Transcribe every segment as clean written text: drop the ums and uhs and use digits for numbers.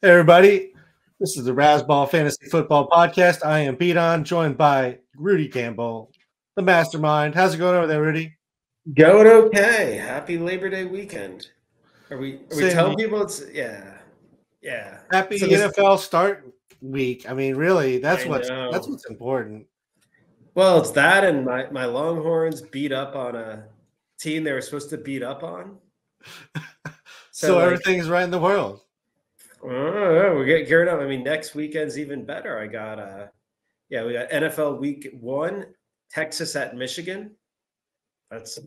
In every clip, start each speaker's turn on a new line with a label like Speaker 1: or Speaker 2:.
Speaker 1: Hey, everybody. This is the Razzball Fantasy Football Podcast. I am Perine, joined by Rudy Campbell, the mastermind. How's it going over there, Rudy?
Speaker 2: Going okay. Happy Labor Day weekend. Are we
Speaker 1: Same
Speaker 2: telling
Speaker 1: to you.
Speaker 2: people it's yeah. So
Speaker 1: Happy
Speaker 2: this
Speaker 1: NFL start week. I mean, really, that's
Speaker 2: I
Speaker 1: what's
Speaker 2: know.
Speaker 1: important.
Speaker 2: Well, it's that and my Longhorns beat up on a team they were supposed to beat up on. So
Speaker 1: So
Speaker 2: like
Speaker 1: everything's right in the world.
Speaker 2: we're getting geared up. I mean, next weekend's even better. We got NFL week 1, Texas at Michigan. That's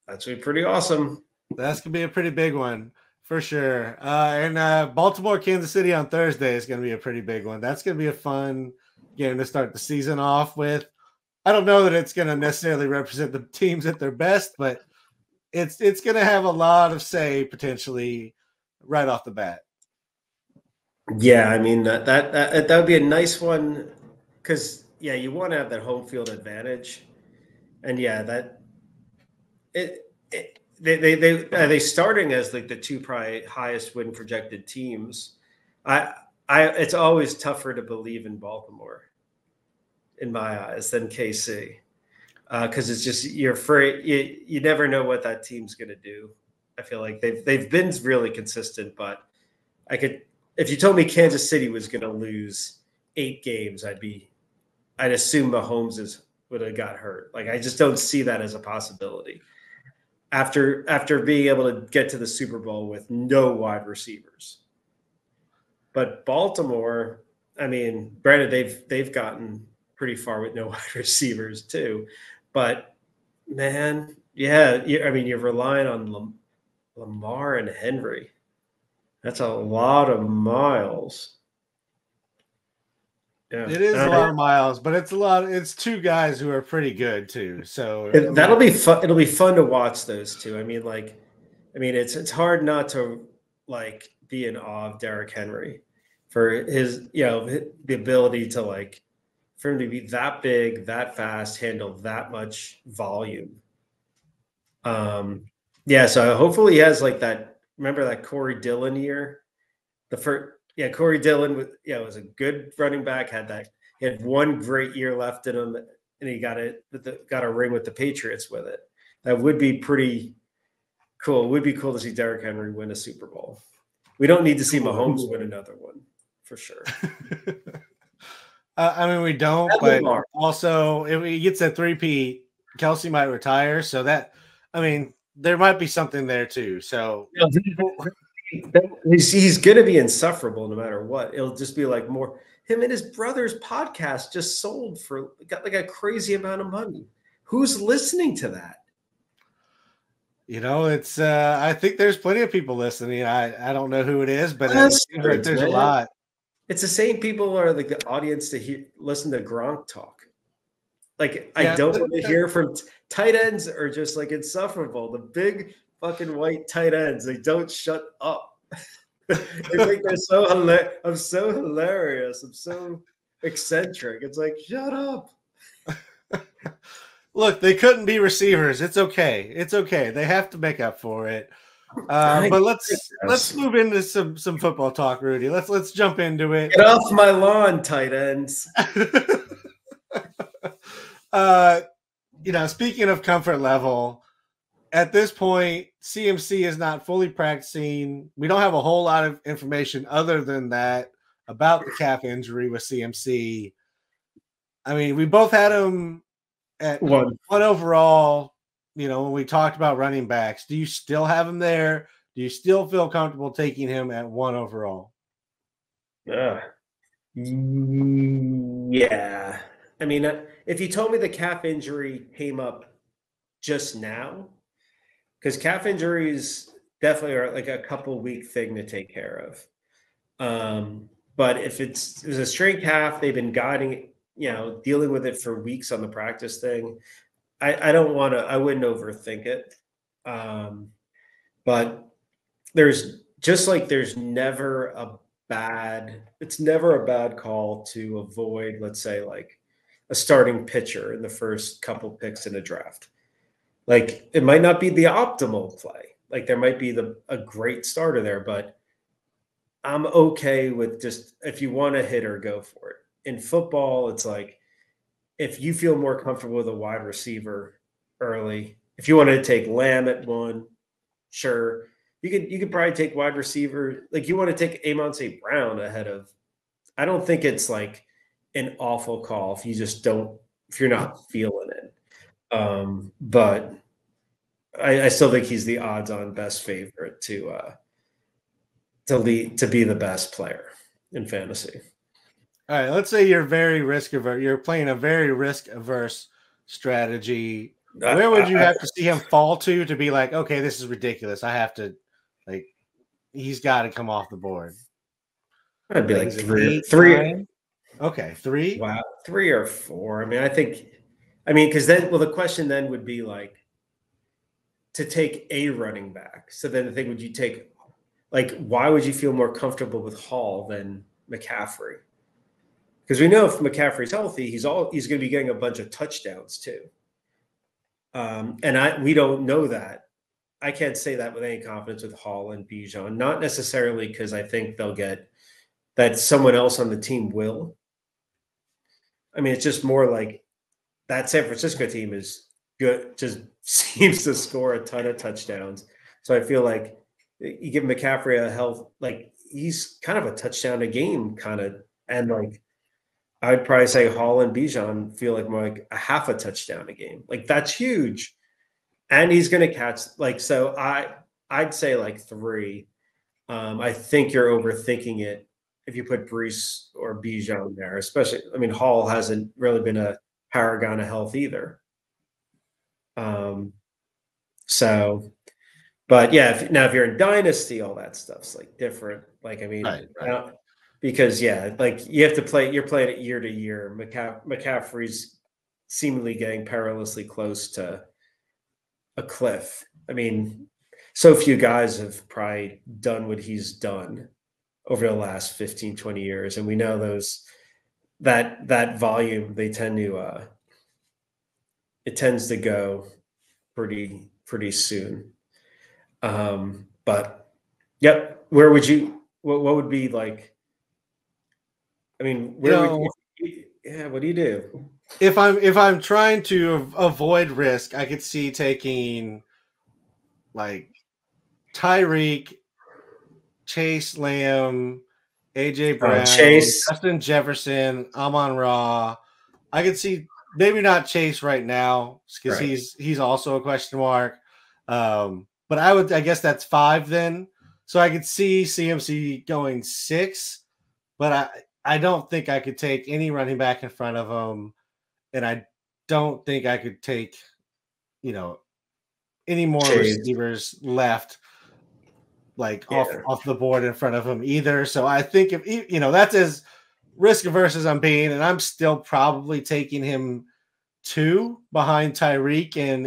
Speaker 2: gonna be pretty awesome.
Speaker 1: That's gonna be a pretty big one for sure. And Baltimore, Kansas City on Thursday is gonna be a pretty big one. That's gonna be a fun game to start the season off with. I don't know that it's going to necessarily represent the teams at their best, but it's going to have a lot of say potentially right off the bat.
Speaker 2: Yeah, I mean that would be a nice one because you want to have that home field advantage, and they starting as like the two probably highest win projected teams. It's always tougher to believe in Baltimore, in my eyes, than KC, because it's just you're afraid you never know what that team's going to do. I feel like they've been really consistent, but if you told me Kansas City was going to lose 8 games, I'd assume Mahomes would have got hurt. Like I just don't see that as a possibility. After being able to get to the Super Bowl with no wide receivers. But Baltimore, I mean, granted they've gotten pretty far with no wide receivers too. But man, you're relying on Lamar and Henry. That's a lot of miles.
Speaker 1: Yeah. It is a lot of miles, but it's two guys who are pretty good too. So
Speaker 2: that'll be fun. It'll be fun to watch those two. I mean, it's hard not to like be in awe of Derrick Henry for his, the ability to for him to be that big, that fast, handle that much volume. So hopefully he has like that. Remember that Corey Dillon year? Corey Dillon was a good running back. He had one great year left in him, and he got a ring with the Patriots with it. That would be pretty cool. It would be cool to see Derrick Henry win a Super Bowl. We don't need to see Mahomes win another one, for sure.
Speaker 1: I mean, we don't, but also if he gets a 3-peat, Kelsey might retire. So there might be something there too. So
Speaker 2: he's going to be insufferable no matter what. It'll just be like more him and his brother's podcast just got like a crazy amount of money. Who's listening to that?
Speaker 1: It's I think there's plenty of people listening. I don't know who it is, but there's a lot.
Speaker 2: It's the same people who are like the audience to listen to Gronk talk. I don't want to hear from tight ends are just like insufferable. The big fucking white tight ends, they don't shut up. They think they're so hilarious. I'm so hilarious. I'm so eccentric. It's like, shut up.
Speaker 1: Look, they couldn't be receivers. It's okay. They have to make up for it. But let's move into some football talk, Rudy. Let's jump into it.
Speaker 2: Get off my lawn, tight ends.
Speaker 1: Speaking of comfort level, at this point, CMC is not fully practicing. We don't have a whole lot of information other than that about the calf injury with CMC. I mean, we both had him at one overall. When we talked about running backs, do you still have him there? Do you still feel comfortable taking him at 1 overall?
Speaker 2: Yeah. I mean, if you told me the calf injury came up just now, because calf injuries definitely are like a couple week thing to take care of. But if it's a straight calf, they've been guiding, dealing with it for weeks on the practice thing. I wouldn't overthink it. But there's never a bad call to avoid, let's say, like a starting pitcher in the first couple picks in a draft. Like it might not be the optimal play. Like there might be a great starter there, but I'm okay with just if you want a hitter, go for it. In football, it's like if you feel more comfortable with a wide receiver early, if you want to take Lamb at 1, sure. You could probably take wide receiver. Like you want to take Amon St. Brown ahead of. I don't think it's like an awful call if you're not feeling it. But I still think he's the odds-on best favorite to be the best player in fantasy.
Speaker 1: All right, let's say you're very risk averse. You're playing a very risk averse strategy. Where would you have to see him fall to be like, okay, this is ridiculous? I have to, like, he's got to come off the board.
Speaker 2: I'd be like three.
Speaker 1: Okay, 3.
Speaker 2: Wow, 3 or 4. I mean, because then, well, the question then would be like to take a running back. So then the thing, would you take, like, why would you feel more comfortable with Hall than McCaffrey? Because we know if McCaffrey's healthy, he's going to be getting a bunch of touchdowns too. And we don't know that. I can't say that with any confidence with Hall and Bijan. Not necessarily because I think they'll get that someone else on the team will. I mean, it's just more like that San Francisco team is good, just seems to score a ton of touchdowns. So I feel like you give McCaffrey a health, like he's kind of a touchdown a game kind of, and like I would probably say Hall and Bijan feel like more like a half a touchdown a game. Like that's huge. And he's going to catch, like, so I'd say like 3. I think you're overthinking it if you put Brees or Bijan there, especially, I mean, Hall hasn't really been a paragon of health either. So, but yeah, if you're in Dynasty, all that stuff's like different. Like, I mean,
Speaker 1: right.
Speaker 2: Because like you're playing it year to year. McCaffrey's seemingly getting perilously close to a cliff. I mean, so few guys have probably done what he's done over the last 15, 20 years. And we know that volume, it tends to go pretty soon. But yep. What would be like, I mean, what do you do?
Speaker 1: If I'm trying to avoid risk, I could see taking like Tyreek, Chase Lamb, AJ Brown, Justin Jefferson, Amon-Ra. I could see maybe not Chase right now because he's also a question mark. But I guess that's 5 then. So I could see CMC going 6, but I don't think I could take any running back in front of him. And I don't think I could take, any more receivers left, like off the board in front of him either. So I think if that's as risk averse as I'm being, and I'm still probably taking him 2 behind Tyreek in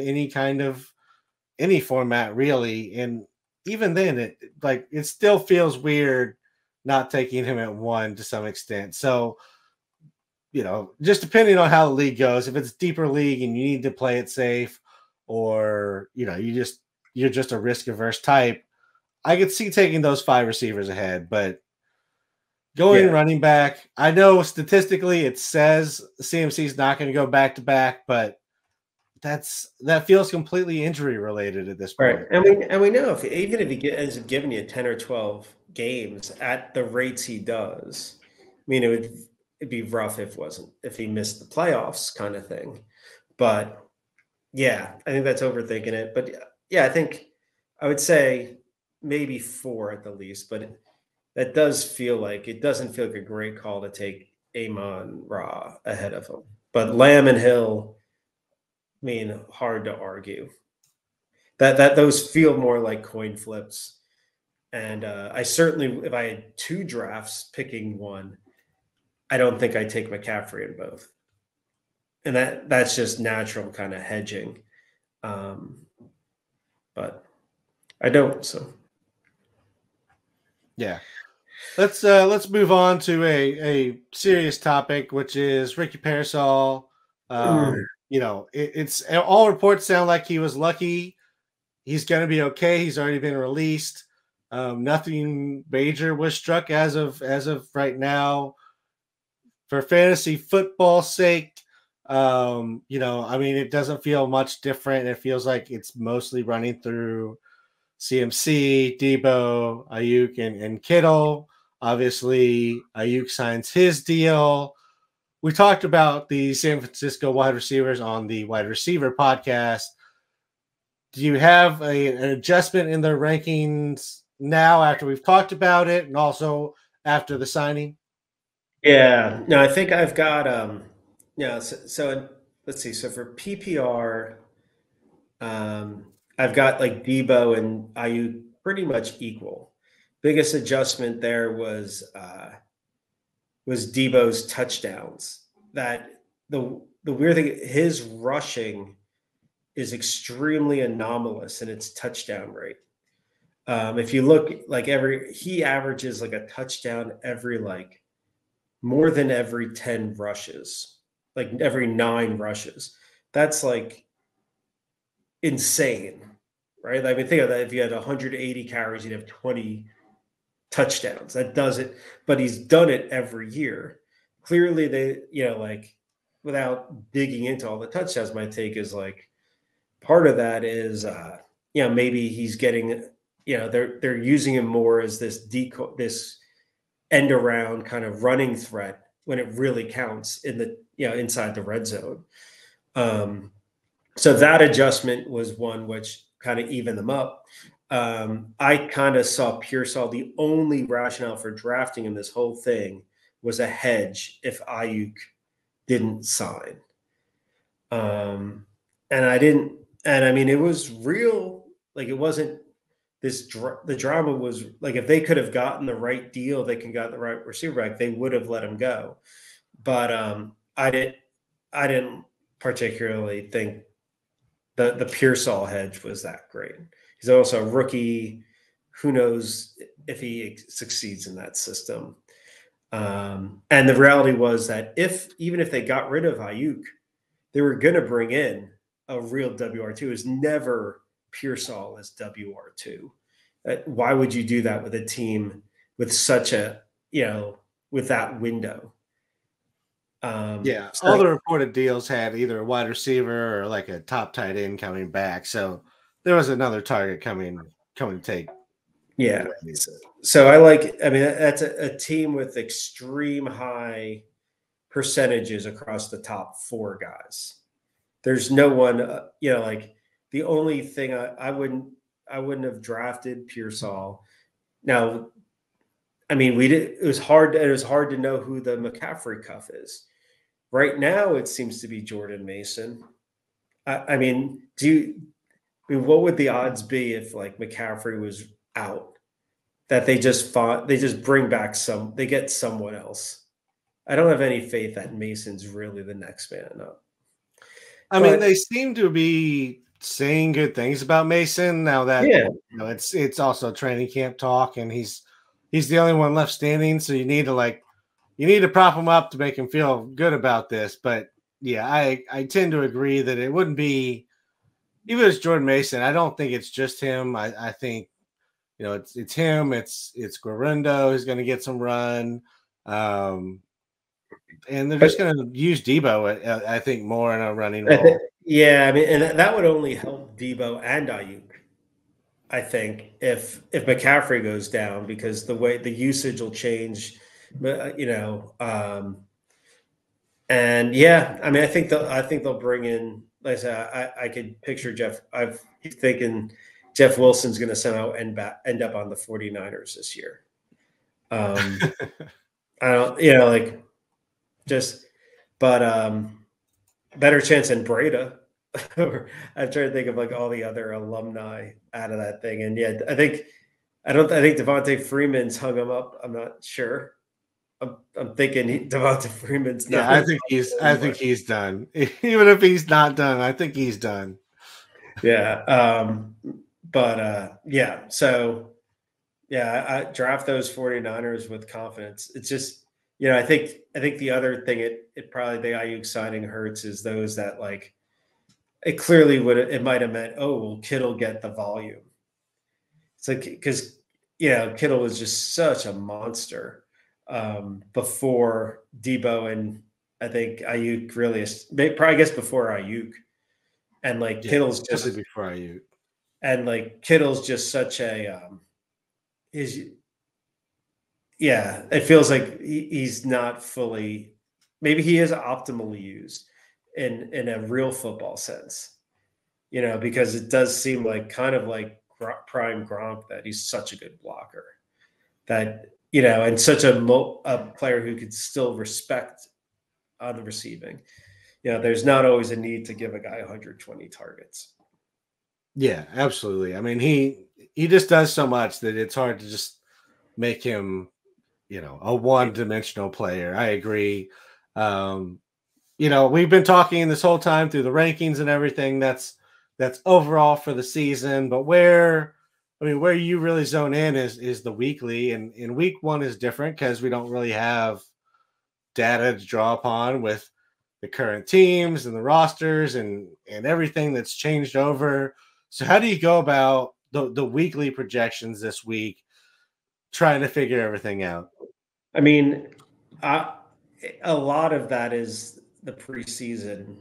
Speaker 1: any format really. And even then, it still feels weird not taking him at 1 to some extent. So, just depending on how the league goes, if it's deeper league and you need to play it safe, or you're just a risk averse type, I could see taking those 5 receivers ahead. But going running back, I know statistically it says CMC is not going to go back to back, but that feels completely injury related at this point.
Speaker 2: Right. And we know even if he ends up giving you 10 or 12 games at the rates he does, I mean, it'd be rough if he missed the playoffs kind of thing. But yeah, I think that's overthinking it. But yeah, I think I would say maybe 4 at the least, but that doesn't feel like a great call to take Amon-Ra ahead of him. But Lamb and Hill, I mean, hard to argue. That those feel more like coin flips. And I certainly, if I had 2 drafts picking 1, I don't think I'd take McCaffrey in both. And that's just natural kind of hedging. But I don't, so.
Speaker 1: Yeah. Let's move on to a serious topic, which is Ricky Perarsall. It's all reports sound like he was lucky. He's going to be okay. He's already been released. Nothing major was struck as of right now. For fantasy football's sake, I mean, it doesn't feel much different. It feels like it's mostly running through CMC, Debo, Aiyuk, and Kittle. Obviously, Aiyuk signs his deal. We talked about the San Francisco wide receivers on the wide receiver podcast. Do you have an adjustment in their rankings now after we've talked about it and also after the signing?
Speaker 2: Yeah, no, I think I've got so let's see. So for PPR, I've got like Debo and Aiyuk pretty much equal. Biggest adjustment there was Debo's touchdowns. That the weird thing, his rushing is extremely anomalous in its touchdown rate. If you look like he averages like a touchdown every like more than every 10 rushes, like every 9 rushes. That's like insane, right? I mean, think of that. If you had 180 carries, you'd have 20 touchdowns. That does it, but he's done it every year. Clearly, like without digging into all the touchdowns, my take is like part of that is, maybe he's getting, they're using him more as this decoy, this end around kind of running threat when it really counts in the, inside the red zone. So that adjustment was one which kind of evened them up. I kind of saw Perarsall. The only rationale for drafting him this whole thing was a hedge if Aiyuk didn't sign. And I didn't, and I mean, it was real. Like it wasn't the drama was like, if they could have gotten the right deal, they can got the right receiver back, they would have let him go. But I didn't particularly think the Perarsall hedge was that great. He's also a rookie. Who knows if he succeeds in that system? And the reality was that even if they got rid of Aiyuk, they were going to bring in a real WR2. It was never Perarsall as WR2. Why would you do that with a team with such a, with that window?
Speaker 1: All the reported deals had either a wide receiver or like a top tight end coming back. So there was another target coming to take.
Speaker 2: Yeah. So I mean, that's a team with extreme high percentages across the top 4 guys. There's no one, like the only thing I wouldn't have drafted Perarsall. Now, I mean, it was hard to know who the McCaffrey cuff is. Right now, it seems to be Jordan Mason. I mean, what would the odds be if like McCaffrey was out, that they just bring back they get someone else? I don't have any faith that Mason's really the next man up.
Speaker 1: I mean, they seem to be saying good things about Mason now that it's also training camp talk, and he's the only one left standing. So you need to prop him up to make him feel good about this. But yeah, I tend to agree that it wouldn't be, even if it's Jordan Mason, I don't think it's just him. I think, it's him. It's Guarundo who's going to get some run. And they're just going to use Debo, I think, more in a running role.
Speaker 2: Yeah, I mean, and that would only help Debo and Aiyuk, I think, if McCaffrey goes down, because the way the usage will change, and yeah, I mean, I think they'll bring in. Like I said, I could picture Jeff. I'm thinking Jeff Wilson's going to somehow end up on the 49ers this year. I don't, but better chance than Breda. I'm trying to think of like all the other alumni out of that thing, and yeah, I think Devontae Freeman's hung him up. I'm not sure. I'm thinking Devonta Freeman's not.
Speaker 1: Yeah, I think he's done. Even if he's not done, I think he's done.
Speaker 2: Yeah. Yeah. So yeah, I draft those 49ers with confidence. It's just, I think the other thing it probably the Aiyuk signing hurts is those that like it clearly it might have meant, oh, will Kittle get the volume? It's like, because Kittle was just such a monster before Debo, and I think Aiyuk really is probably, I guess, before Aiyuk. And like Kittle's just
Speaker 1: before Aiyuk.
Speaker 2: And like Kittle's just such a it feels like he's not fully, maybe he is optimally used in a real football sense, because it does seem like kind of like prime Gronk, that he's such a good blocker, that and such a player who could still respect on the receiving. There's not always a need to give a guy 120 targets.
Speaker 1: Yeah, absolutely. I mean, he just does so much that it's hard to just make him, a one-dimensional player. I agree. We've been talking this whole time through the rankings and everything. That's overall for the season. But where you really zone in is the weekly, and in week one is different because we don't really have data to draw upon with the current teams and the rosters and everything that's changed over. So how do you go about the weekly projections this week, trying to figure everything out?
Speaker 2: I mean, a lot of that is the preseason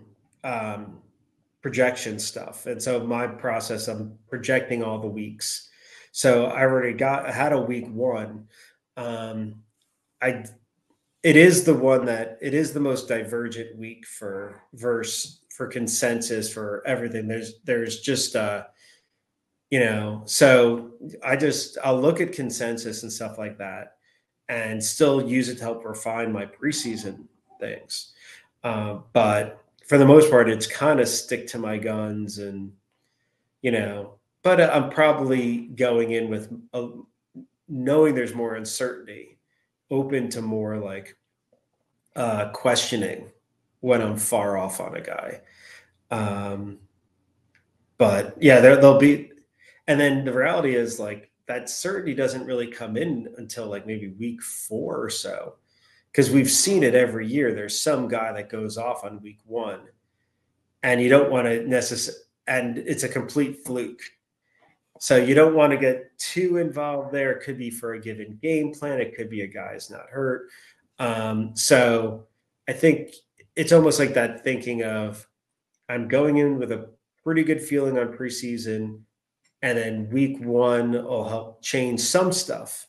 Speaker 2: projection stuff. And so my process, I'm projecting all the weeks. So I already had a week one. It is the most divergent week for consensus for everything. There's just so I'll look at consensus and stuff like that and still use it to help refine my preseason things. But for the most part, it's kind of stick to my guns, and but I'm probably going in with knowing there's more uncertainty, open to more like questioning when I'm far off on a guy. But yeah, there'll be, and then the reality is like that certainty doesn't really come in until like maybe week 4 or so, because we've seen it every year. There's some guy that goes off on week 1, and you don't want to necessarily, and it's a complete fluke. So you don't want to get too involved there. It could be for a given game plan. It could be a guy's not hurt. So I think it's almost like that thinking of, I'm going in with a pretty good feeling on preseason, and then week 1 will help change some stuff,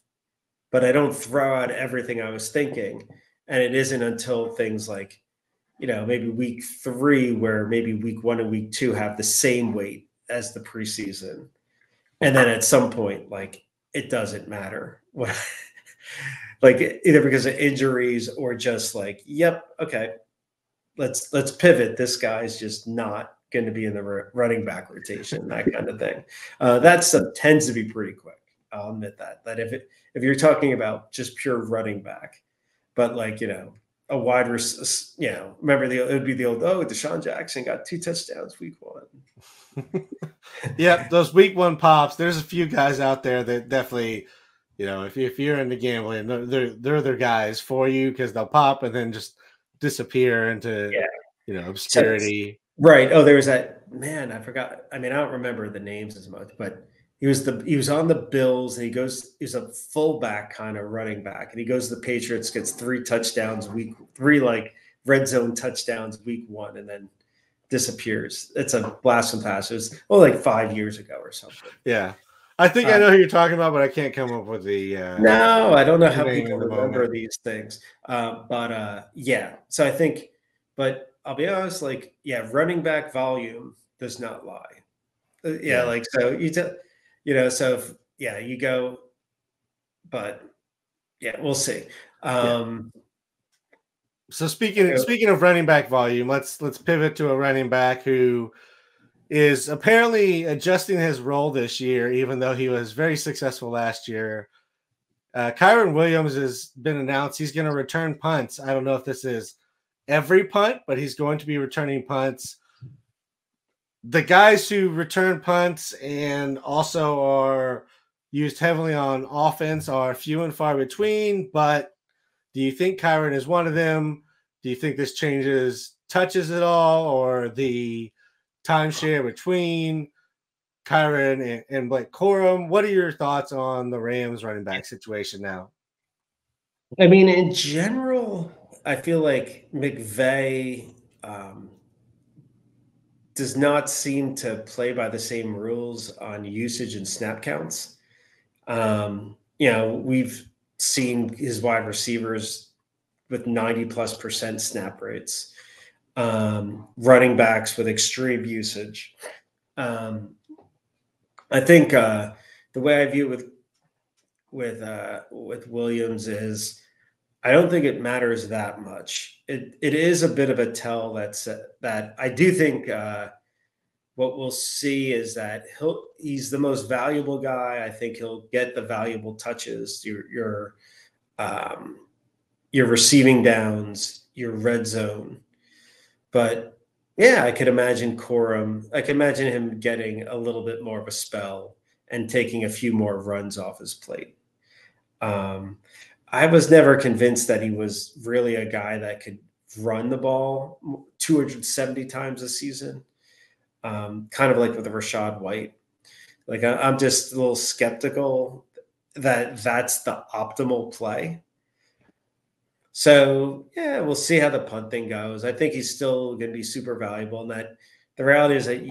Speaker 2: but I don't throw out everything I was thinking. And it isn't until things like, maybe week 3, where maybe week 1 and week 2 have the same weight as the preseason. And then at some point, like, it doesn't matter what, like either because of injuries or just like, yep, okay, let's pivot. This guy's just not going to be in the running back rotation, that kind of thing. That tends to be pretty quick. I'll admit that if you're talking about just pure running back, but like, a wide receiver, remember it would be the old, Deshaun Jackson got 2 touchdowns week 1.
Speaker 1: Yep, those week 1 pops. There's a few guys out there that definitely, if you're into gambling, they're the guys for you, because they'll pop and then just disappear into obscurity.
Speaker 2: Right. Oh, there was that man. I forgot. I mean, I don't remember the names as much, but he was on the Bills, and he's a fullback kind of running back, and he goes to the Patriots, gets 3 touchdowns like red zone touchdowns week 1, and then disappears. It's a blast from past. It was like 5 years ago or something.
Speaker 1: Yeah. I think I know who you're talking about, but I can't come up with the
Speaker 2: no, I don't know how people remember these things. Yeah. So I think, but I'll be honest, like, running back volume does not lie. Like, so so if, you go, but we'll see.
Speaker 1: So speaking of running back volume, let's pivot to a running back who is apparently adjusting his role this year, even though he was very successful last year. Kyren Williams has been announced. He's going to return punts. I don't know if this is every punt, but he's going to be returning punts. The guys who return punts and also are used heavily on offense are few and far between, but do you think Kyren is one of them? Do you think this changes touches at all, or the timeshare between Kyren and Blake Corum. What are your thoughts on the Rams running back situation now?
Speaker 2: I mean, in general, I feel like McVay does not seem to play by the same rules on usage and snap counts. We've seen his wide receivers with 90+% snap rates, running backs with extreme usage. I think the way I view it with Williams is I don't think it matters that much. It is a bit of a tell that I do think what we'll see is that he's the most valuable guy. I think he'll get the valuable touches, your receiving downs, your red zone. But yeah, I could imagine him getting a little bit more of a spell and taking a few more runs off his plate. I was never convinced that he was really a guy that could run the ball 270 times a season. Kind of like with Rashad White. Like I'm just a little skeptical that that's the optimal play. So yeah, we'll see how the punt thing goes. I think he's still going to be super valuable, and that the reality is that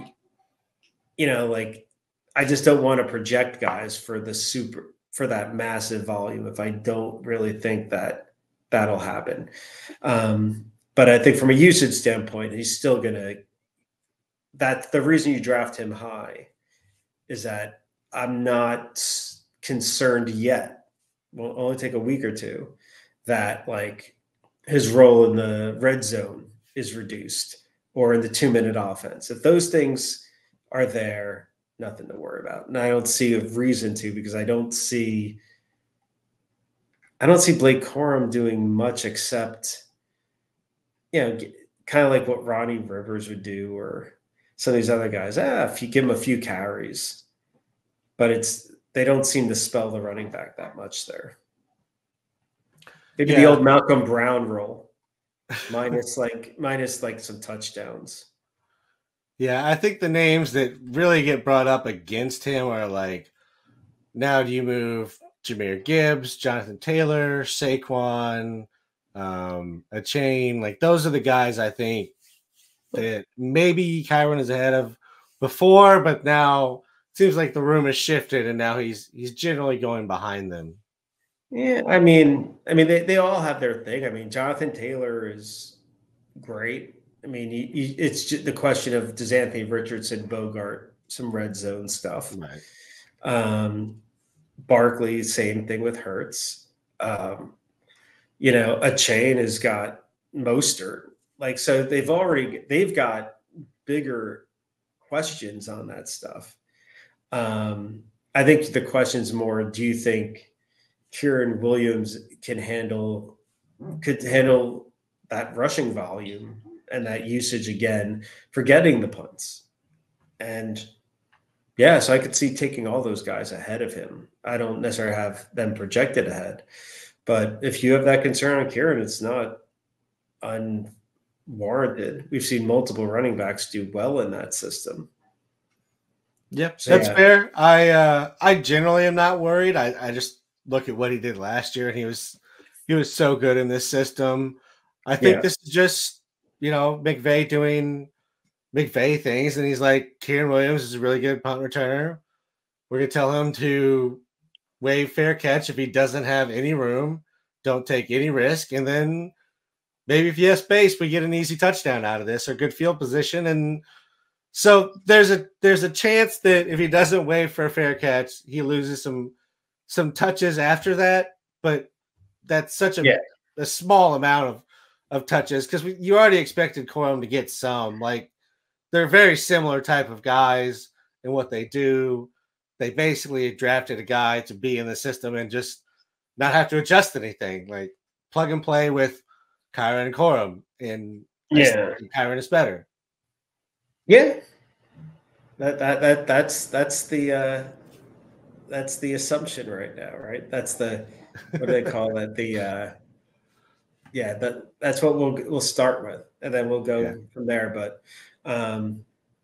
Speaker 2: I just don't want to project guys for that massive volume if I don't really think that that'll happen. But I think from a usage standpoint, he's still going to. That's the reason you draft him high, is that I'm not concerned yet. Will only take a week or two that like his role in the red zone is reduced or in the 2-minute offense. If those things are there, nothing to worry about. And I don't see a reason to, because I don't see Blake Corum doing much except, kind of like what Ronnie Rivers would do, or some of these other guys. If you give them a few carries, but they don't seem to spell the running back that much there. Maybe the old Malcolm Brown role, minus some touchdowns.
Speaker 1: Yeah, I think the names that really get brought up against him are like, now do you move Jahmyr Gibbs, Jonathan Taylor, Saquon, a chain? Like those are the guys I think that maybe Kyren is ahead of before, but now it seems like the room has shifted and now he's generally going behind them.
Speaker 2: Yeah, I mean, they all have their thing. I mean, Jonathan Taylor is great. I mean, it's just the question of, does Anthony Richardson bogart some red zone stuff?
Speaker 1: Right.
Speaker 2: Barkley, same thing with Hurts. A chain has got Mostert. Like, so they've got bigger questions on that stuff. I think the question's more, do you think Kyren Williams could handle that rushing volume and that usage again, forgetting the punts? And yeah, so I could see taking all those guys ahead of him. I don't necessarily have them projected ahead, but if you have that concern on Kyren, it's not unwarranted. We've seen multiple running backs do well in that system.
Speaker 1: Yep, so that's fair. I generally am not worried. I just look at what he did last year, and he was so good in this system. I think this is just, McVay doing McVay things, and he's like, Kyren Williams is a really good punt returner. We're going to tell him to waive fair catch if he doesn't have any room. Don't take any risk. And then maybe if he has space, we get an easy touchdown out of this or good field position. And so there's a chance that if he doesn't waive for a fair catch, he loses some touches after that. But that's such a small amount of touches, because you already expected Corum to get some. Like, they're very similar type of guys in what they do. They basically drafted a guy to be in the system and just not have to adjust anything. Like, plug and play with Kyren and Corum, and Kyren is better.
Speaker 2: Yeah, that's the assumption right now, right? That's the, what do they call it? That's what we'll start with, and then we'll go from there. But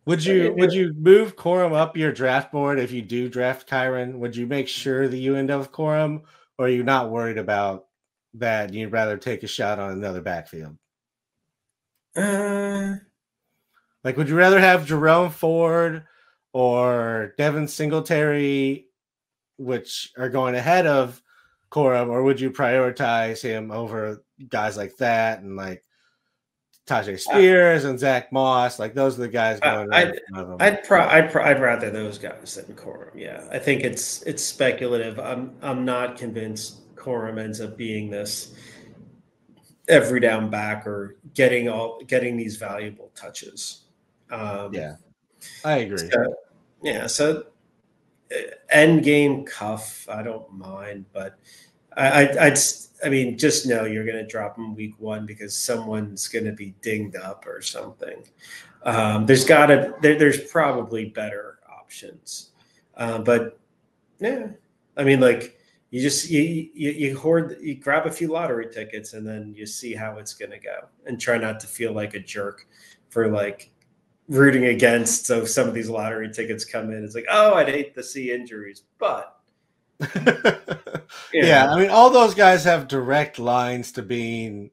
Speaker 1: Would you move Corum up your draft board if you do draft Kyren? Would you make sure that you end up with Corum, or are you not worried about that? You'd rather take a shot on another backfield? Like, would you rather have Jerome Ford or Devin Singletary, which are going ahead of Corum, or would you prioritize him over guys like that and like Tajay Spears and Zach Moss? Like, those are the guys going right in front of him.
Speaker 2: I'd rather those guys than Corum. Yeah, I think it's speculative. I'm not convinced Corum ends up being this every down back or getting these valuable touches.
Speaker 1: Yeah, I agree.
Speaker 2: So end game Cuff, I don't mind, but I mean, just know you're going to drop him week 1 because someone's going to be dinged up or something. There's probably better options, but yeah, I mean, like you grab a few lottery tickets and then you see how it's going to go, and try not to feel like a jerk for like rooting against. So some of these lottery tickets come in, it's like, oh, I'd hate to see injuries, but
Speaker 1: yeah, I mean, all those guys have direct lines to being,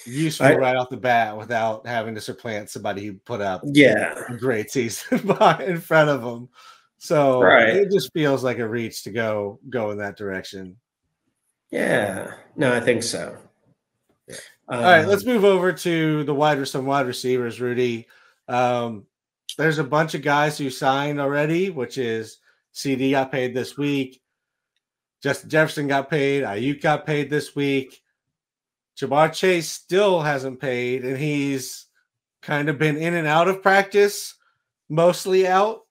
Speaker 1: useful right off the bat without having to supplant somebody who put up a great season in front of them. So it just feels like a reach to go in that direction.
Speaker 2: Yeah, no, I think so.
Speaker 1: Yeah. All right, let's move over to some wide receivers, Rudy. There's a bunch of guys who signed already, which is CeeDee got paid this week. Justin Jefferson got paid. Aiyuk got paid this week. Ja'Marr Chase still hasn't paid, and he's kind of been in and out of practice, mostly out.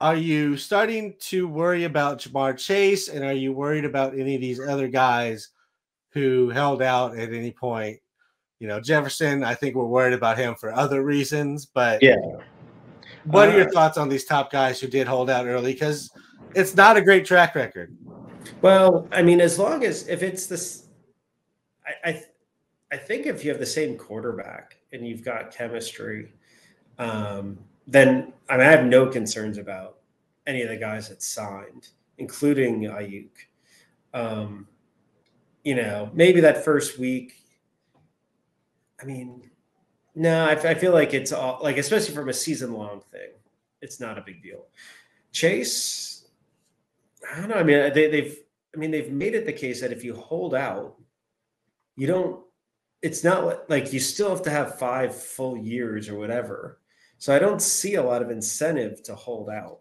Speaker 1: Are you starting to worry about Ja'Marr Chase, and are you worried about any of these other guys who held out at any point? Jefferson, I think we're worried about him for other reasons, but what are your thoughts on these top guys who did hold out early? Because it's not a great track record.
Speaker 2: Well, I mean, as long as if it's this, I think if you have the same quarterback and you've got chemistry, then I have no concerns about any of the guys that signed, including Aiyuk. Maybe that first week. I mean, no, I feel like it's all like, especially from a season-long thing, it's not a big deal. Chase, I don't know. I mean, they've made it the case that if you hold out, you don't. It's not like you still have to have 5 full years or whatever. So I don't see a lot of incentive to hold out.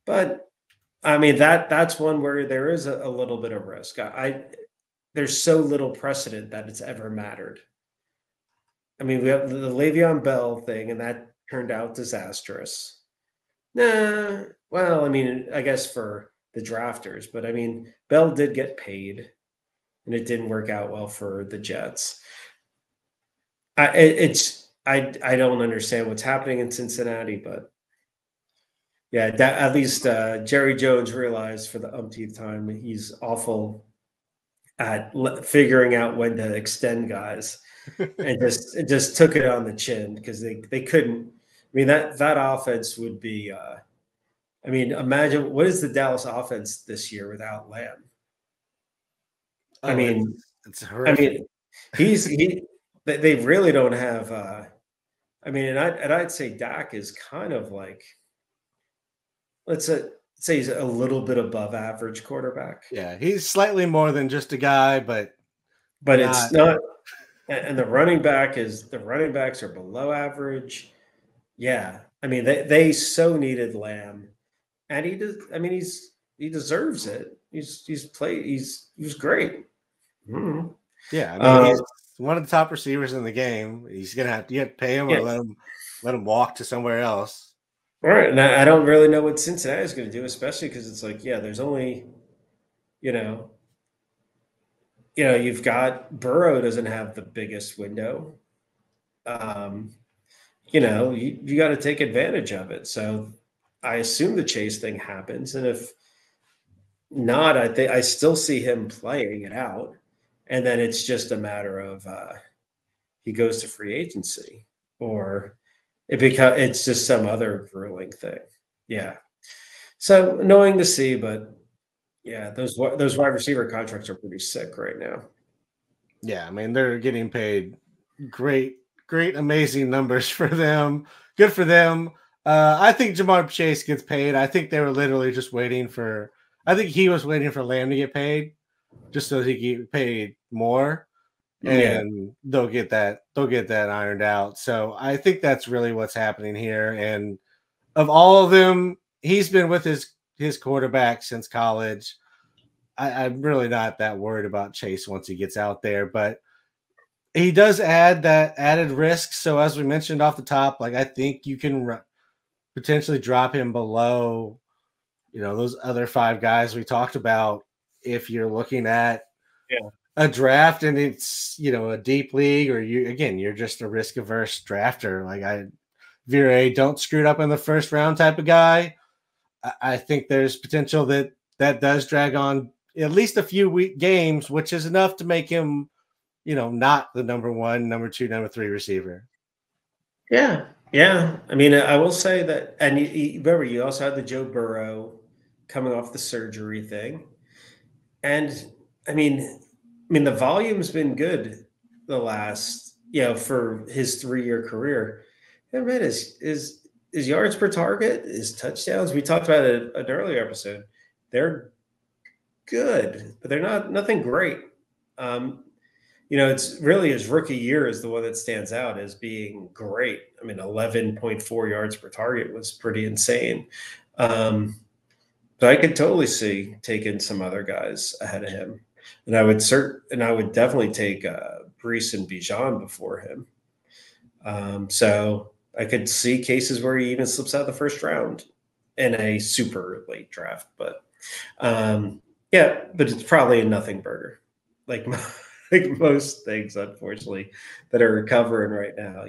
Speaker 2: But I mean, that's one where there is a little bit of risk. There's so little precedent that it's ever mattered. I mean, we have the Le'Veon Bell thing, and that turned out disastrous. Nah, well, I mean, I guess for the drafters, but I mean, Bell did get paid, and it didn't work out well for the Jets. I don't understand what's happening in Cincinnati, but yeah, at least Jerry Jones realized for the umpteenth time he's awful at figuring out when to extend guys, and just took it on the chin because they couldn't. I mean, that offense would be. I mean, imagine what is the Dallas offense this year without Lamb? I mean,
Speaker 1: it's horrific.
Speaker 2: I mean, they really don't have. I mean, and I'd say Dak is kind of like. Let's say he's a little bit above average quarterback.
Speaker 1: Yeah, he's slightly more than just a guy, but
Speaker 2: it's not. And the running backs are below average. Yeah, I mean they so needed Lamb, and he does. I mean he deserves it. He's great. Mm-hmm.
Speaker 1: Yeah, I mean he's one of the top receivers in the game. He's gonna have to pay him or let him walk to somewhere else.
Speaker 2: All right, and I don't really know what Cincinnati is going to do, especially because it's like, there's only, you've got Burrow doesn't have the biggest window. You got to take advantage of it. So I assume the Chase thing happens, and if not, I still see him playing it out. And then it's just a matter of he goes to free agency, or it's just some other grueling thing. Yeah. So annoying to see, but yeah, those wide receiver contracts are pretty sick right now.
Speaker 1: Yeah, I mean, they're getting paid great, amazing numbers for them. Good for them. I think Jamar Chase gets paid. I think they were literally just waiting for. I think he was waiting for Lamb to get paid, just so he could get paid more, and they'll get that ironed out. So I think that's really what's happening here. And of all of them, he's been with his quarterback since college. I'm really not that worried about Chase once he gets out there, but he does add that added risk. So as we mentioned off the top, like I think you can potentially drop him below, those other 5 guys we talked about. If you're looking at a draft and it's, a deep league, or you're just a risk averse drafter. Like Vire, don't screw it up in the first round type of guy. I think there's potential that does drag on at least a few games, which is enough to make him, not the number 1, number 2, number 3 receiver.
Speaker 2: Yeah. Yeah. I mean, I will say that, and remember, you also had the Joe Burrow coming off the surgery thing. And I mean, the volume's been good the last, for his 3-year career. Yeah, man, his yards per target, his touchdowns, we talked about it in an earlier episode. They're good, but they're nothing great. It's really his rookie year is the one that stands out as being great. I mean, 11.4 yards per target was pretty insane. So I could totally see taking some other guys ahead of him, and I would definitely take Brees and Bijan before him. So I could see cases where he even slips out the first round in a super late draft, but but it's probably a nothing burger, like most things, unfortunately, that are recovering right now.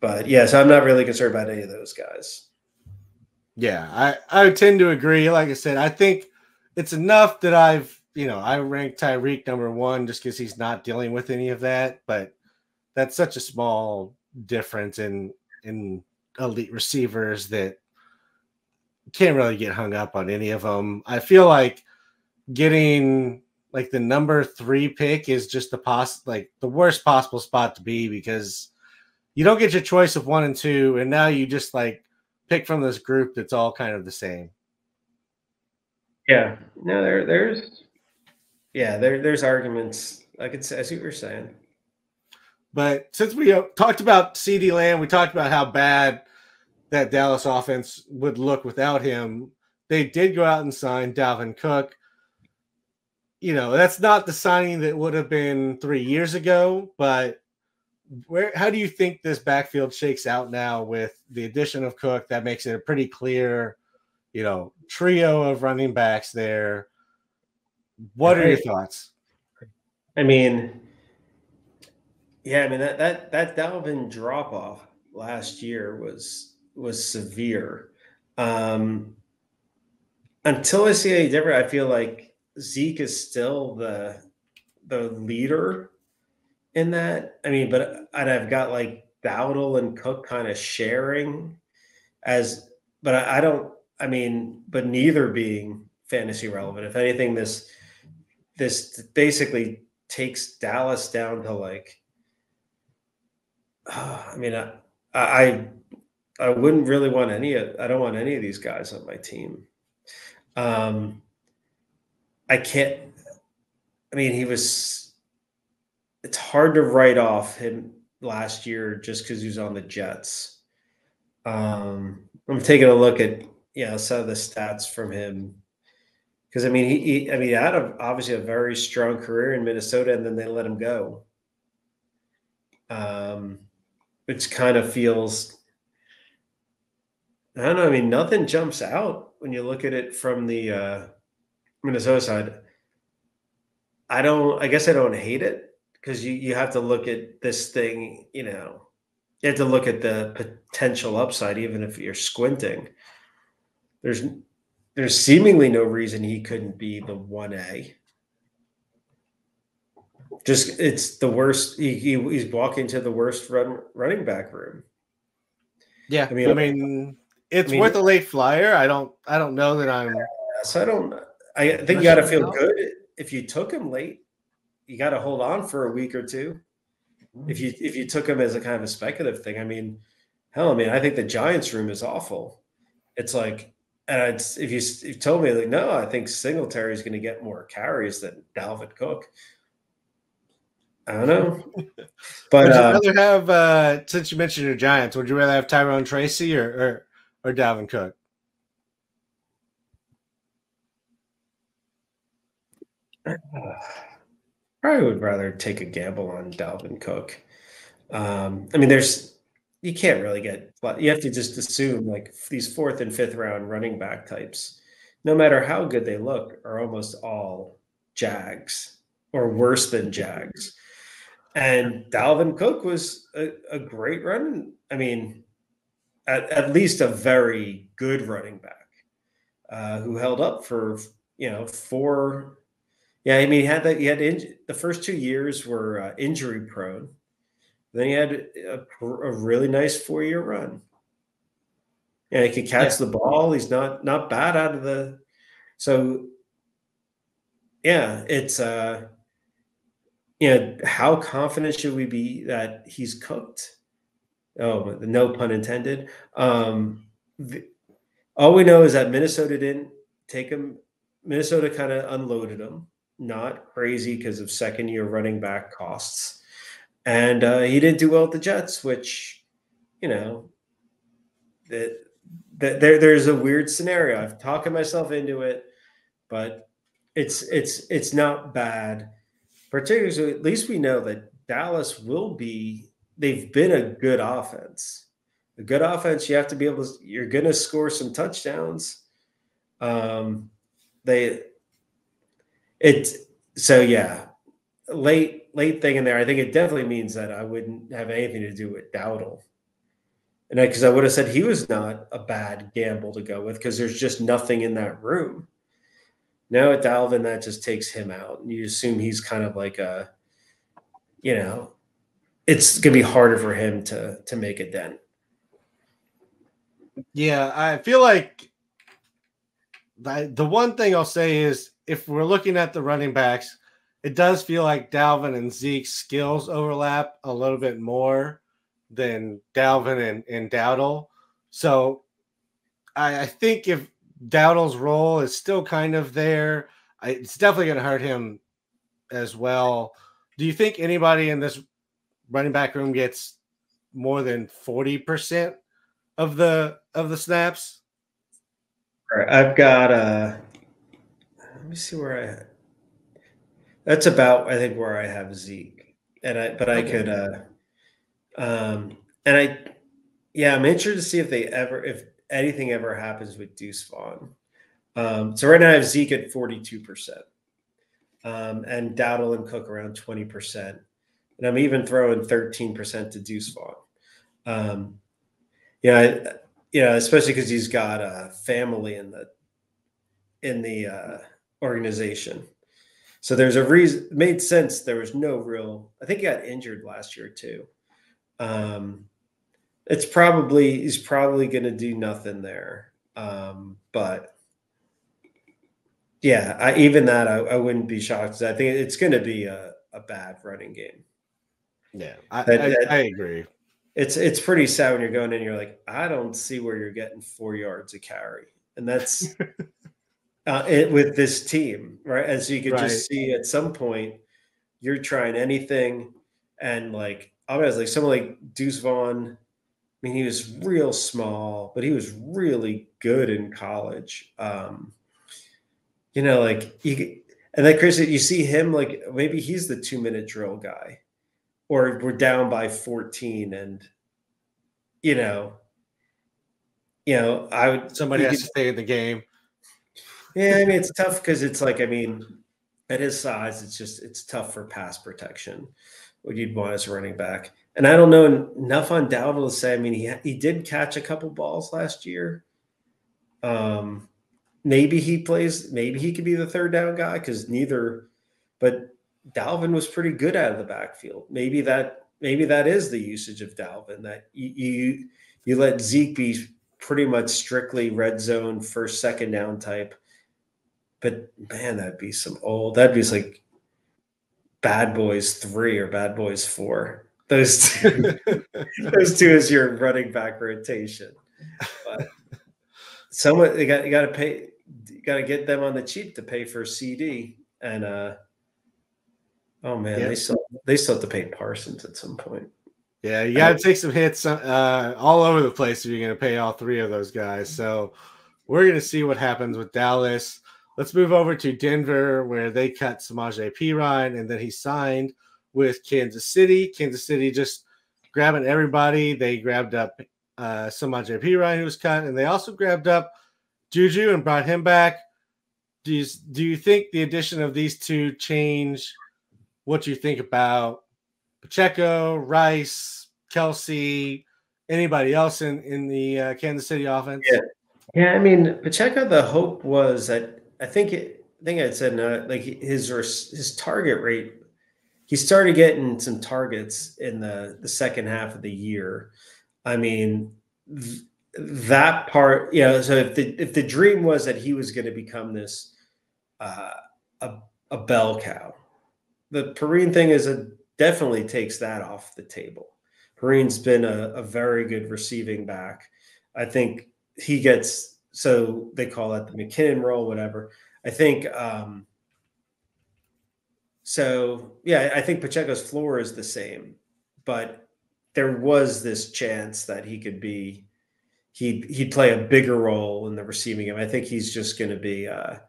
Speaker 2: But yeah, so I'm not really concerned about any of those guys.
Speaker 1: Yeah, I tend to agree. Like I said, I think it's enough that I rank Tyreek number 1 just because he's not dealing with any of that. But that's such a small difference in elite receivers that can't really get hung up on any of them. I feel like getting like the number 3 pick is just the worst possible spot to be, because you don't get your choice of 1 and 2, and now you just pick from this group that's all kind of the same.
Speaker 2: Yeah, no, there's arguments. I see what you're saying.
Speaker 1: But since we talked about CeeDee Lamb, we talked about how bad that Dallas offense would look without him. They did go out and sign Dalvin Cook. That's not the signing that would have been 3 years ago, but how do you think this backfield shakes out now with the addition of Cook? That makes it a pretty clear, trio of running backs there. What are your thoughts?
Speaker 2: I mean, that Dalvin drop off last year was severe. Until I see any different, I feel like Zeke is still the leader in that. I mean, but I've got like Dowdle and Cook kind of sharing but I don't. I mean, but neither being fantasy relevant. If anything, this basically takes Dallas down to like. I mean, I wouldn't really want I don't want any of these guys on my team. I can't. I mean, it's hard to write off him last year just because he was on the Jets. I'm taking a look at some of the stats from him, because I mean he had obviously a very strong career in Minnesota, and then they let him go. Which kind of feels, I don't know. I mean, nothing jumps out when you look at it from the Minnesota side. I guess I don't hate it, because you have to look at this thing, you have to look at the potential upside, even if you're squinting. there's seemingly no reason he couldn't be the 1A. Just it's the worst. He's walking to the worst running back room.
Speaker 1: Yeah, I mean, it's worth a late flyer. I don't know that I'm.
Speaker 2: So I think you got to feel good if you took him late. You got to hold on for a week or two. If you took him as a kind of a speculative thing, I mean, hell, I mean, I think the Giants room is awful. It's like, and if you told me like, no, I think Singletary is going to get more carries than Dalvin Cook. I don't know. But
Speaker 1: would you rather have, since you mentioned your Giants, would you rather have Tyrone Tracy or Dalvin Cook?
Speaker 2: Probably would rather take a gamble on Dalvin Cook. I mean, you can't really you have to just assume like these 4th and 5th round running back types, no matter how good they look, are almost all Jags or worse than Jags. And Dalvin Cook was a great run. I mean, at least a very good running back who held up for 4. Yeah, I mean, he had the first 2 years were injury prone. Then he had a really nice 4-year run. Yeah, he could catch the ball. He's not bad out of the. So, yeah, it's how confident should we be that he's cooked? Oh, no pun intended. All we know is that Minnesota didn't take him. Minnesota kind of unloaded him. Not crazy because of 2nd-year running back costs. And he didn't do well with the Jets, which, there's a weird scenario. I've talked myself into it, but it's not bad. Particularly, at least we know that Dallas they've been a good offense. A good offense, you have to be able to, you're going to score some touchdowns. Late thing in there. I think it definitely means that I wouldn't have anything to do with Dowdle. And because I would have said he was not a bad gamble to go with because there's just nothing in that room. Now at Dalvin, that just takes him out. And you assume he's kind of like it's going to be harder for him to make a dent.
Speaker 1: Yeah, I feel like the one thing I'll say is if we're looking at the running backs, it does feel like Dalvin and Zeke's skills overlap a little bit more than Dalvin and Dowdle. So I think if Dowdle's role is still kind of there, it's definitely going to hurt him as well. Do you think anybody in this running back room gets more than 40% of the snaps?
Speaker 2: All right, I've got let me see where that's about, I think, where I have Zeke. I could I'm interested to see if anything ever happens with Deuce Vaughn. So right now I have Zeke at 42%. And Dowdle and Cook around 20%. And I'm even throwing 13% to Deuce Vaughn. Especially because he's got a family in the organization. So there's a reason. It made sense. There was no real. I think he got injured last year too. He's probably going to do nothing there. But yeah, I wouldn't be shocked. I think it's going to be a bad running game.
Speaker 1: Yeah, I agree.
Speaker 2: It's pretty sad when you're going in and you're like, I don't see where you're getting 4 yards a carry. And that's with this team, right? And so you could just see at some point you're trying anything. And like, obviously, someone like Deuce Vaughn, I mean, he was real small, but he was really good in college. And then Chris, you see him like maybe he's the 2-minute drill guy. Or we're down by 14 and,
Speaker 1: somebody has to stay in the game.
Speaker 2: Yeah, I mean, it's tough because it's like, I mean, at his size, it's tough for pass protection. What you'd want as a running back. And I don't know enough on Dalvin to say, I mean, he did catch a couple balls last year. maybe he plays, maybe he could be the third down guy because neither, but Dalvin was pretty good out of the backfield. Maybe that is the usage of Dalvin, that you let Zeke be pretty much strictly red zone first, second down type. But man, that'd be like Bad Boys 3 or Bad Boys 4. Those two, those two is your running back rotation. But someone you got to pay, you got to get them on the cheap to pay for CeeDee, and oh man,
Speaker 1: yeah.
Speaker 2: they still have to pay Parsons at some point.
Speaker 1: Yeah, you got to take some hits all over the place if you're going to pay all three of those guys. So we're going to see what happens with Dallas. Let's move over to Denver, where they cut Samaje Perine, and then he signed with Kansas City. Kansas City just grabbing everybody. They grabbed up Samaje Perine, who was cut, and they also grabbed up Juju and brought him back. Do you think the addition of these two change what you think about Pacheco, Rice, Kelsey, anybody else in the Kansas City offense?
Speaker 2: Yeah. I mean, Pacheco, the hope was that I think I said like his target rate. He started getting some targets in the second half of the year. I mean, that part, so if the dream was that he was going to become this a bell cow, the Perine thing definitely takes that off the table. Perine's been a very good receiving back. I think he gets, so they call that the McKinnon role, whatever. I think I think Pacheco's floor is the same, but there was this chance that he'd play a bigger role in the receiving game. I think he's just going to be I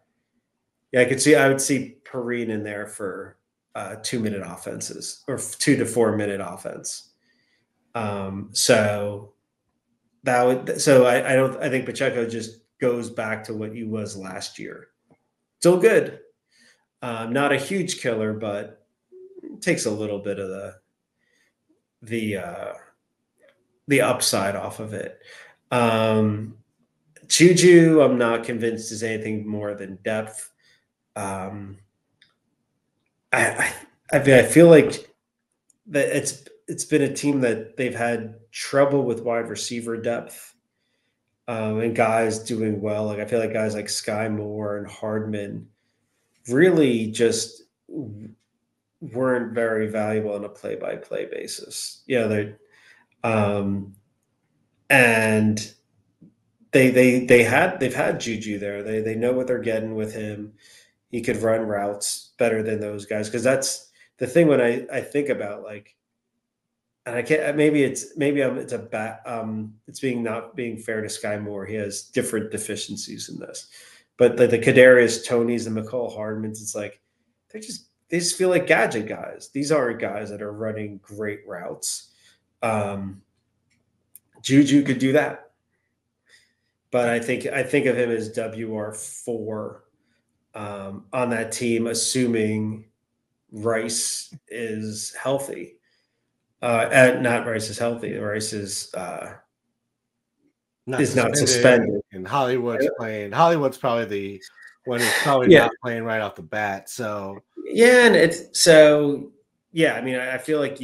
Speaker 2: would see Perine in there for 2-minute offenses or 2 to 4 minute offense. I think Pacheco just goes back to what he was last year. Still good. Not a huge killer, but takes a little bit of the upside off of it. Juju, I'm not convinced is anything more than depth. I feel like that it's been a team that they've had trouble with wide receiver depth, and guys doing well. Like I feel like guys like Sky Moore and Hardman really just weren't very valuable on a play-by-play basis. And they've had Juju there. They know what they're getting with him. He could run routes better than those guys, because that's the thing when I think about, like, and I can't, it's not being fair to Sky Moore. He has different deficiencies in this, but the Kadarius Tonys and McCall Hardmans, it's like they just feel like gadget guys. These aren't guys that are running great routes. Juju could do that, but I think of him as WR4 on that team, assuming Rice is healthy. Not Rice is healthy. Rice is not suspended.
Speaker 1: And Hollywood's playing. Hollywood's probably the one who's probably not playing right off the bat. So
Speaker 2: and I mean, I feel like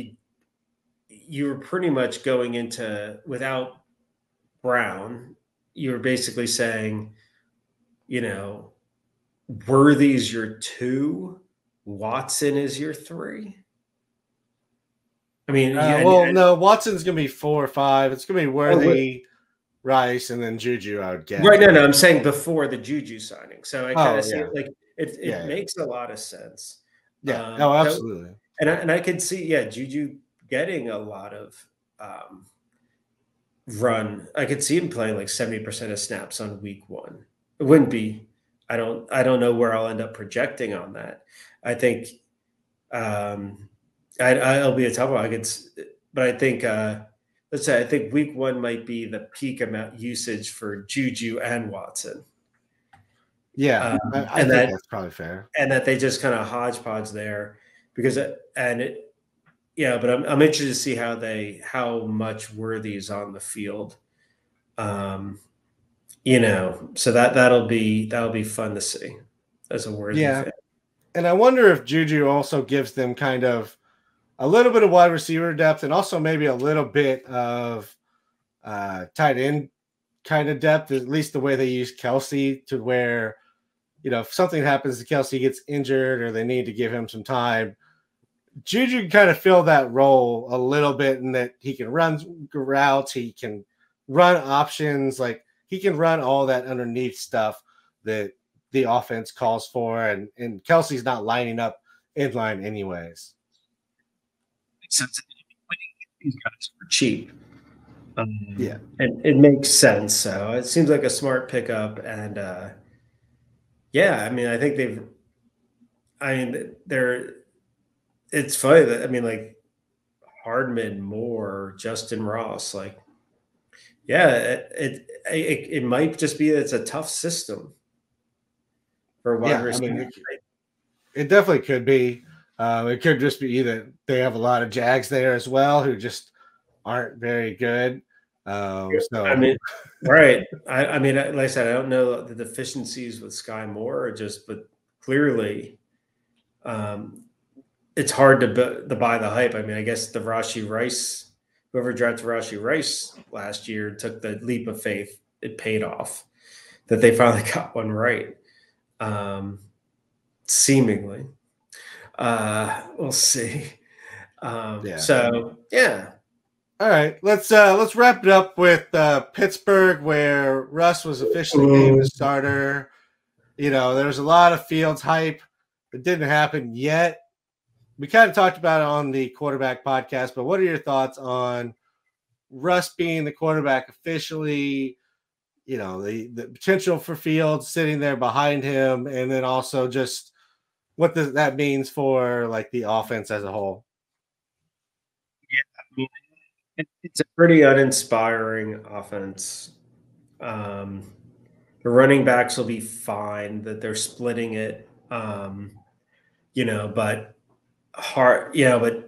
Speaker 2: you were pretty much going into, without Brown, you were basically saying, Worthy's your 2, Watson is your 3. I mean,
Speaker 1: no, Watson's gonna be 4 or 5. It's gonna be Worthy, Rice, and then Juju, I would guess.
Speaker 2: Right? No, I'm saying before the Juju signing. So I kind of see it like it makes a lot of sense.
Speaker 1: Yeah. Absolutely.
Speaker 2: And I could see, Juju getting a lot of run. I could see him playing like 70% of snaps on week 1. It wouldn't be. I don't know where I'll end up projecting on that. I think I'll be a tough one. But I think let's say I think week 1 might be the peak amount usage for Juju and Watson.
Speaker 1: Yeah, I think that's probably fair.
Speaker 2: And that they just kind of hodgepodge there but I'm interested to see how much Worthy is on the field. So that'll be fun to see as a Worthy
Speaker 1: Yeah.
Speaker 2: fan.
Speaker 1: And I wonder if Juju also gives them kind of a little bit of wide receiver depth and also maybe a little bit of tight end kind of depth, at least the way they use Kelsey, to where, if something happens to Kelsey, gets injured or they need to give him some time, Juju can kind of fill that role a little bit in that he can run routes, he can run options, like he can run all that underneath stuff that the offense calls for, and Kelsey's not lining up in line anyways.
Speaker 2: Since these guys are cheap.
Speaker 1: Yeah.
Speaker 2: And it makes sense. So it seems like a smart pickup. And I think it's funny that, like Hardman, Moore, Justin Ross, it might just be that it's a tough system for wide receiver.
Speaker 1: It definitely could be. It could just be either they have a lot of Jags there as well who just aren't very good.
Speaker 2: Right. Like I said, I don't know the deficiencies with Sky Moore, but clearly, it's hard to buy the hype. I guess the Rashee Rice, whoever drafted Rashee Rice last year, took the leap of faith. It paid off that they finally got one right. Seemingly, we'll see. So yeah.
Speaker 1: All right, let's wrap it up with Pittsburgh, where Russ was officially named the starter. There was a lot of Fields hype. It didn't happen yet. We kind of talked about it on the quarterback podcast, but what are your thoughts on Russ being the quarterback officially? The potential for Fields sitting there behind him, and then also just what that means for the offense as a whole.
Speaker 2: Yeah, it's a pretty uninspiring offense. The running backs will be fine, that they're splitting it, but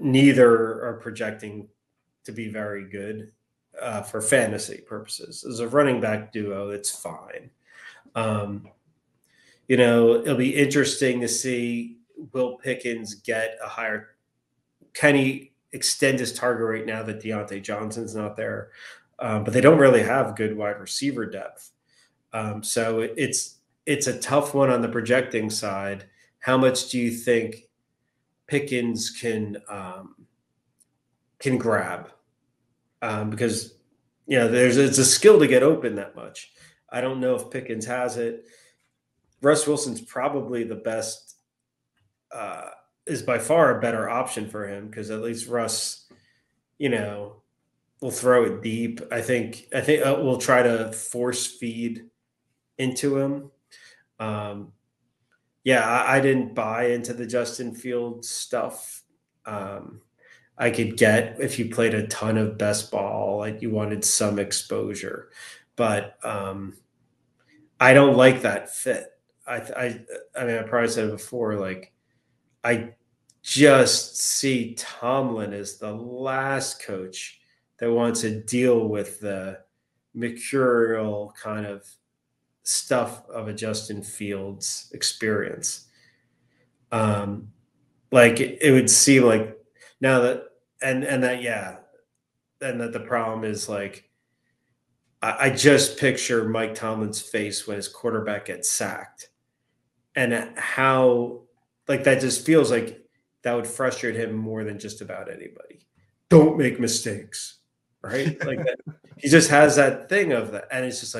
Speaker 2: neither are projecting to be very good for fantasy purposes. As a running back duo, it's fine. It'll be interesting to see, will Pickens get a higher, can he extend his target rate now that Deontay Johnson's not there? But they don't really have good wide receiver depth. So it's a tough one on the projecting side. How much do you think Pickens can grab? Because it's a skill to get open that much. I don't know if Pickens has it. Russ Wilson's probably the best, is by far a better option for him, because at least Russ, will throw it deep. I think we'll try to force feed into him. I didn't buy into the Justin Fields stuff. I could get if you played a ton of best ball, like you wanted some exposure, but I don't like that fit. I probably said it before, I just see Tomlin as the last coach that wants to deal with the mercurial kind of stuff of a Justin Fields experience. It would seem like now that, and that the problem is I just picture Mike Tomlin's face when his quarterback gets sacked, and how that just feels like that would frustrate him more than just about anybody. Don't make mistakes, right? That. He just has that thing of that, and it's just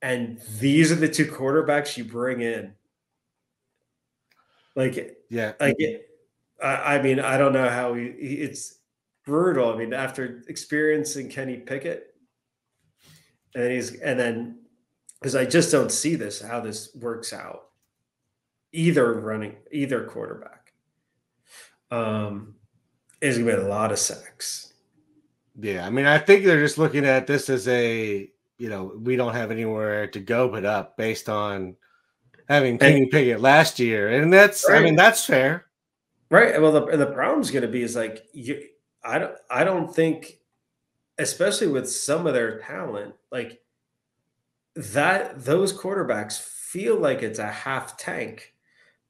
Speaker 2: and these are the two quarterbacks you bring in. I don't know how it's brutal. After experiencing Kenny Pickett, and then because I just don't see how this works out. Either quarterback is going to be a lot of sacks.
Speaker 1: Yeah, I think they're just looking at this as we don't have anywhere to go but up, based on having Kenny Pickett last year, and that's right. That's fair,
Speaker 2: right? Well, the problem's going to be I don't think, especially with some of their talent, those quarterbacks feel like it's a half tank,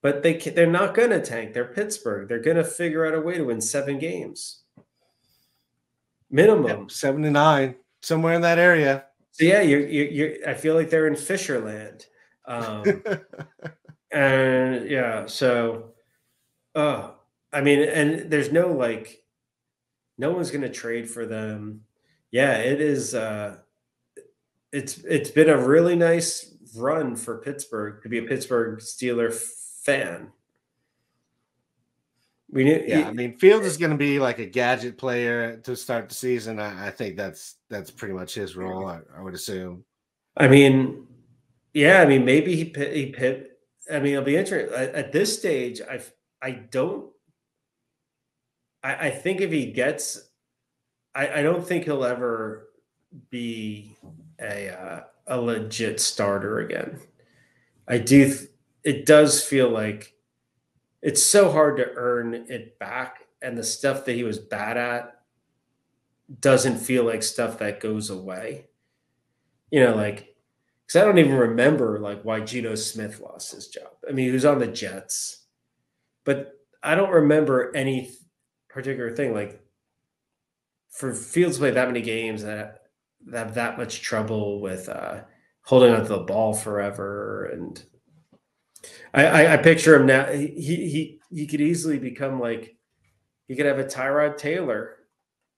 Speaker 2: but they're not going to tank. They're Pittsburgh. They're going to figure out a way to win 7 games minimum.
Speaker 1: 7 to 9, somewhere in that area.
Speaker 2: So yeah, you're I feel like they're in Fisherland. And yeah, so I mean, and there's no one's going to trade for them. Yeah, it is. It's been a really nice run for Pittsburgh to be a Pittsburgh Steeler fan.
Speaker 1: I mean, Fields is going to be like a gadget player to start the season. I think that's pretty much his role. I would assume.
Speaker 2: I mean, yeah. I mean, maybe he pit. I mean, it'll be interesting at this stage. I think if he gets, I don't think he'll ever be a legit starter again. It does feel like it's so hard to earn it back, and the stuff that he was bad at doesn't feel like stuff that goes away. Because I don't even remember why Geno Smith lost his job. I mean, he was on the Jets, but I don't remember any particular thing for Fields to play that many games that have that much trouble with holding onto the ball forever. And I picture him now. He could easily become he could have a Tyrod Taylor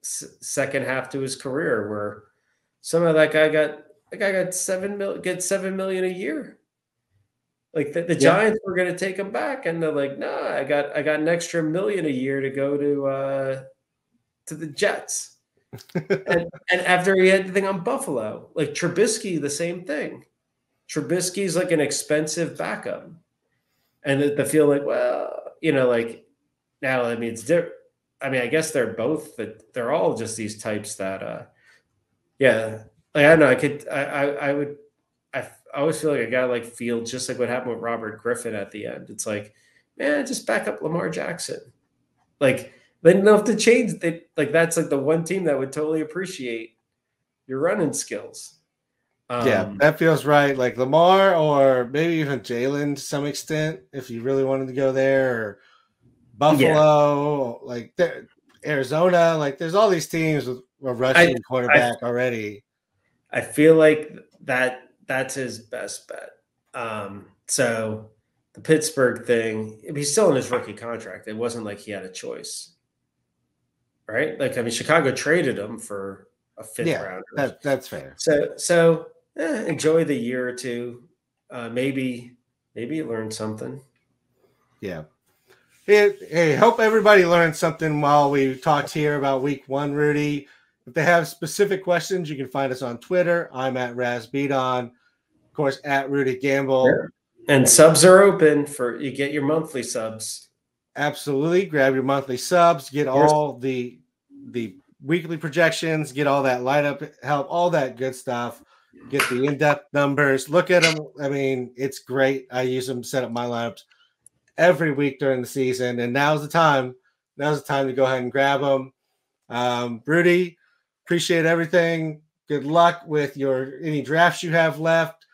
Speaker 2: second half to his career, where somehow that guy got $7 million a year. The Giants were going to take him back, and they're like, "No, I got an extra $1 million a year to go to the Jets." and after he had the thing on Buffalo, Trubisky, the same thing. Trubisky's an expensive backup, and the feel now. I mean, it's different. I mean, I guess they're both, but they're all just these types that, I don't know. I always feel like a guy like Fields, just like what happened with Robert Griffin at the end. It's man, just back up Lamar Jackson. They don't have to change. That's the one team that would totally appreciate your running skills.
Speaker 1: That feels right. Lamar, or maybe even Jalen to some extent, if you really wanted to go there, or Buffalo, Arizona. There's all these teams with a rushing quarterback already.
Speaker 2: I feel like that's his best bet. So the Pittsburgh thing, he's still in his rookie contract. It wasn't like he had a choice, right? Chicago traded him for a 5th rounder.
Speaker 1: That's fair.
Speaker 2: So enjoy the year or two. Maybe you learned something.
Speaker 1: Yeah. Hey, hope everybody learned something while we talked here about week 1, Rudy. If they have specific questions, you can find us on Twitter. I'm at RazBeaton. Of course, at Rudy Gamble.
Speaker 2: Yeah. And subs are open you get your monthly subs.
Speaker 1: Absolutely. Grab your monthly subs. Get all the weekly projections. Get all that lineup help, all that good stuff. Get the in-depth numbers. Look at them. I mean, it's great. I use them to set up my lineups every week during the season. And now's the time. Now's the time to go ahead and grab them. Rudy, appreciate everything. Good luck with any drafts you have left.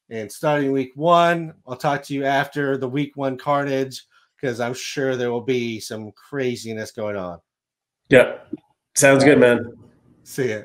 Speaker 1: And starting week 1, I'll talk to you after the week 1 carnage, because I'm sure there will be some craziness going on.
Speaker 2: Yeah. Sounds good, man.
Speaker 1: See ya.